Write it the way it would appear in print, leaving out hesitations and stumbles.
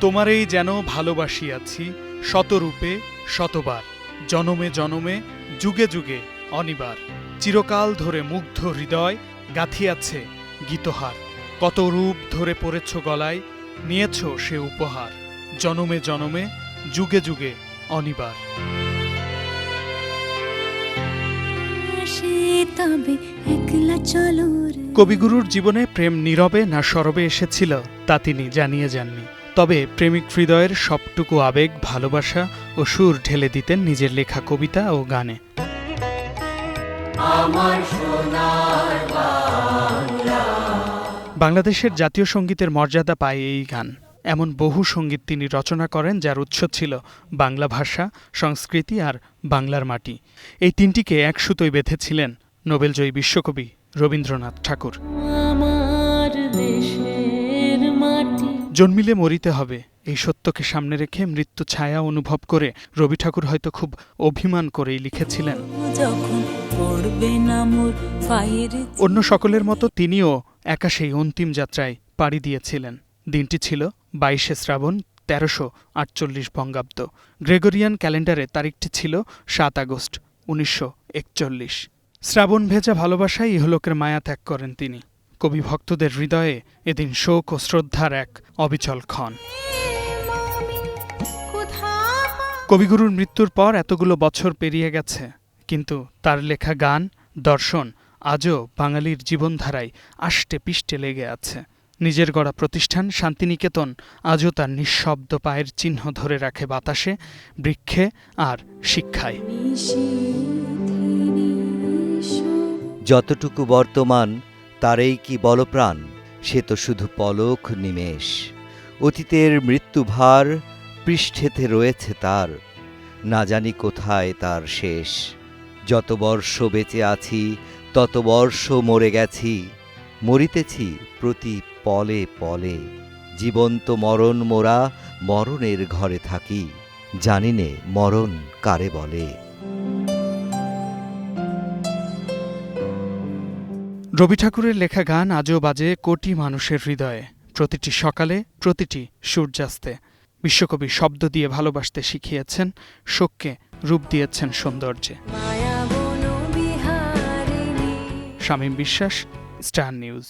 তোমারেই যেন ভালোবাসিয়াছি শতরূপে শতবার, জনমে জনমে যুগে যুগে অনিবার। চিরকাল ধরে মুগ্ধ হৃদয় গাথিয়াছে গীতহার। কত রূপ ধরে পড়েছ গলায়, নিয়েছ সে উপহার। জনমে জনমে যুগে যুগে অনিবার। কবিগুরুর জীবনে প্রেম নীরবে না সরবে এসেছিল তা তিনি জানিয়ে যাননি। তবে প্রেমিক হৃদয়ের সবটুকু আবেগ, ভালোবাসা ও সুর ঢেলে দিতেন নিজের লেখা কবিতা ও গানে। বাংলাদেশের জাতীয় সঙ্গীতের মর্যাদা পায় এই গান। এমন বহু সঙ্গীত তিনি রচনা করেন যার উৎস ছিল বাংলা ভাষা, সংস্কৃতি আর বাংলার মাটি। এই তিনটিকে এক সুতোয় বেঁধেছিলেন নোবেলজয়ী বিশ্বকবি রবীন্দ্রনাথ ঠাকুর। জন্মিলে মরিতে হবে, এই সত্যকে সামনে রেখে মৃত্যু ছায়া অনুভব করে রবি ঠাকুর হয়তো খুব অভিমান করেই লিখেছিলেন। অন্য সকলের মতো তিনিও একা সেই অন্তিম যাত্রায় পাড়ি দিয়েছিলেন। দিনটি ছিল 22শে শ্রাবণ 1348 বঙ্গাব্দ। গ্রেগরিয়ান ক্যালেন্ডারে তারিখটি ছিল 7 আগস্ট 1941। শ্রাবণ ভেজা ভালোবাসায় ইহলোকের মায়া ত্যাগ করেন তিনি। কবি ভক্তদের হৃদয়ে এদিন শোক ও শ্রদ্ধার এক অবিচল ক্ষণ। কবিগুরুর মৃত্যুর পর এতগুলো বছর পেরিয়ে গেছে, কিন্তু তার লেখা গান, দর্শন আজও বাঙালির জীবনধারায় আষ্টে পিষ্টে লেগে আছে। নিজের গড়া প্রতিষ্ঠান শান্তিনিকেতন আজও তার নিঃশব্দ পায়ের চিহ্ন ধরে রাখে বাতাসে, বৃক্ষে আর শিক্ষায়। যতটুকু বর্তমান তারেই কি বলপ্রাণ, সে তো শুধু পলক নিমেষ। অতীতের মৃত্যুভার পৃষ্ঠেতে রয়েছে তার, না জানি কোথায় তার শেষ। যত বর্ষ বেঁচে আছি তত বর্ষ মরে গেছি, মরিতেছি প্রতি পলে পলে। জীবন্ত মরণ মোরা মরণের ঘরে থাকি, জানিনে মরণ কারে বলে। রবি ঠাকুরের লেখা গান আজও বাজে কোটি মানুষের হৃদয়ে, প্রতিটি সকালে, প্রতিটি সূর্যাস্তে। বিশ্বকবি শব্দ দিয়ে ভালোবাসতে শিখিয়েছেন, শোককে রূপ দিয়েছেন সৌন্দর্যে। শামীম বিশ্বাস, স্টার নিউজ।